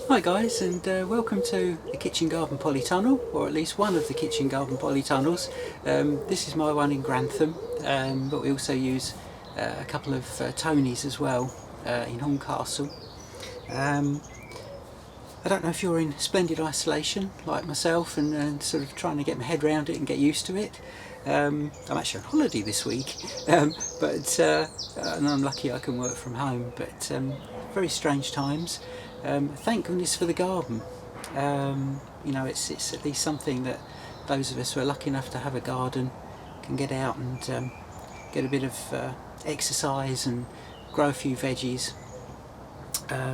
Hi guys, and welcome to the kitchen garden polytunnel, or at least one of the kitchen garden polytunnels. This is my one in Grantham, but we also use a couple of Tonys as well in Horncastle. I don't know if you're in splendid isolation like myself and sort of trying to get my head around it and get used to it. I'm actually on holiday this week, and I'm lucky I can work from home, but very strange times. Thank goodness for the garden. You know, it's at least something that those of us who are lucky enough to have a garden can get out and get a bit of exercise and grow a few veggies,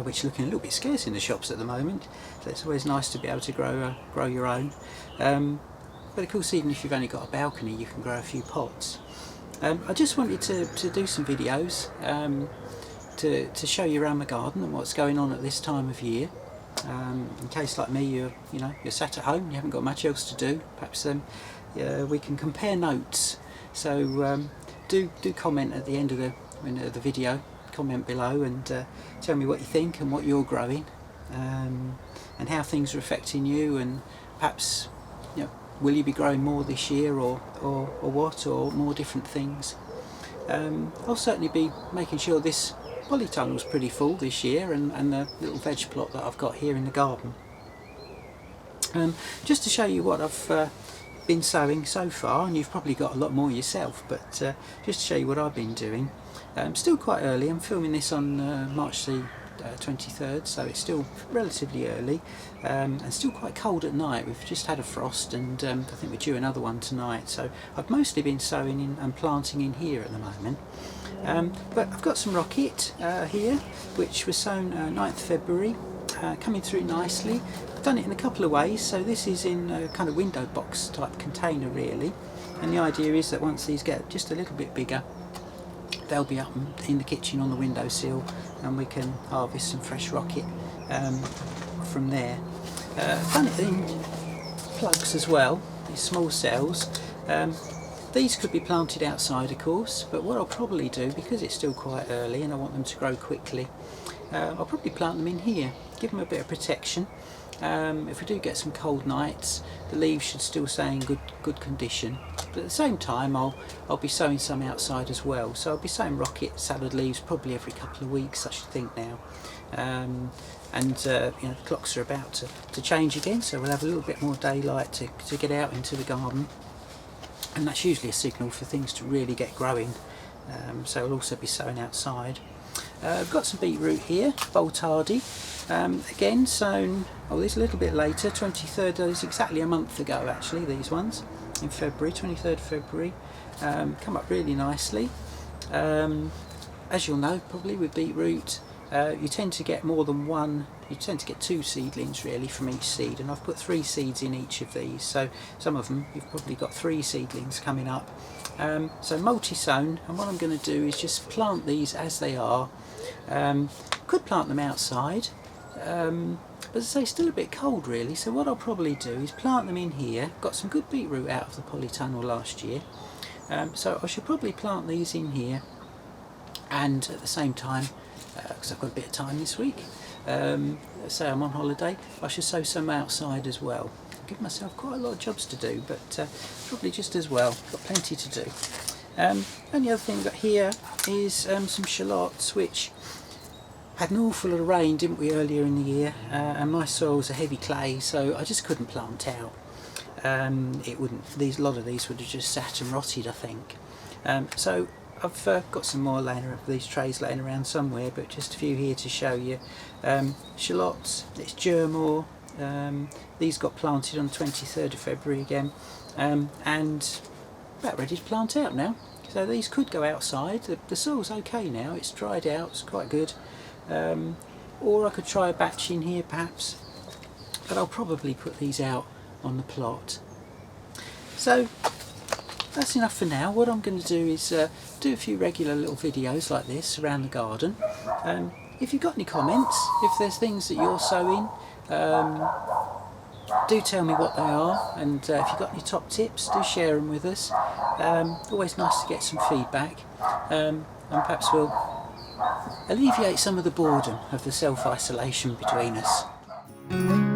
which are looking a little bit scarce in the shops at the moment. So it's always nice to be able to grow your own. But of course, even if you've only got a balcony, you can grow a few pots. I just wanted to do some videos to show you around my garden and what's going on at this time of year. In case, like me, you're sat at home, you haven't got much else to do. Perhaps we can compare notes. So do comment at the end of the video. Comment below and tell me what you think and what you're growing, and how things are affecting you, and perhaps will you be growing more this year or what, or more different things. I'll certainly be making sure this polytunnel's pretty full this year, and the little veg plot that I've got here in the garden. Just to show you what I've been sowing so far, and you've probably got a lot more yourself, but just to show you what I've been doing. Still quite early. I'm filming this on March the 23rd, so it's still relatively early, and still quite cold at night. We've just had a frost, and I think we're due another one tonight, so I've mostly been sowing in and planting in here at the moment. But I've got some rocket here, which was sown 9th February, coming through nicely. I've done it in a couple of ways. So this is in a kind of window box type container really, and the idea is that once these get just a little bit bigger, they'll be up in the kitchen on the windowsill, and we can harvest some fresh rocket from there. I've done it in plugs as well, these small cells. These could be planted outside of course, but what I'll probably do, because it's still quite early and I want them to grow quickly, I'll probably plant them in here, give them a bit of protection. If we do get some cold nights, the leaves should still stay in good condition. But at the same time, I'll be sowing some outside as well. So I'll be sowing rocket salad leaves probably every couple of weeks, I should think now. The clocks are about to change again, so we'll have a little bit more daylight to get out into the garden, and that's usually a signal for things to really get growing. So I'll also be sowing outside. I've got some beetroot here, bolt hardy. Again sown, this a little bit later, 23rd, that is exactly a month ago actually, these ones, in February, 23rd February. Come up really nicely. As you'll know probably with beetroot, you tend to get more than one, you tend to get 2 seedlings really from each seed, and I've put 3 seeds in each of these, so some of them you've probably got 3 seedlings coming up. So multi-sown, and what I'm going to do is just plant these as they are. Could plant them outside, but as I say, still a bit cold really, so what I'll probably do is plant them in here. Got some good beetroot out of the polytunnel last year, so I should probably plant these in here, and at the same time, because I've got a bit of time this week, say I'm on holiday, I should sow some outside as well. I'll give myself quite a lot of jobs to do, but probably just as well, got plenty to do. And the other thing we've got here is some shallots, which had an awful lot of rain, didn't we, earlier in the year, and my soil was a heavy clay, so I just couldn't plant out. A lot of these would have just sat and rotted, I think. So I've got some more these trays laying around somewhere, but just a few here to show you. Shallots, it's germor. These got planted on the 23rd of February again, and about ready to plant out now. So these could go outside. The soil's okay now, it's dried out, it's quite good. Or I could try a batch in here perhaps, but I'll probably put these out on the plot. So that's enough for now. What I'm going to do is do a few regular little videos like this around the garden. If you've got any comments, if there's things that you're sowing, do tell me what they are, and if you've got any top tips, do share them with us. Always nice to get some feedback, and perhaps we'll alleviate some of the boredom of the self-isolation between us. you.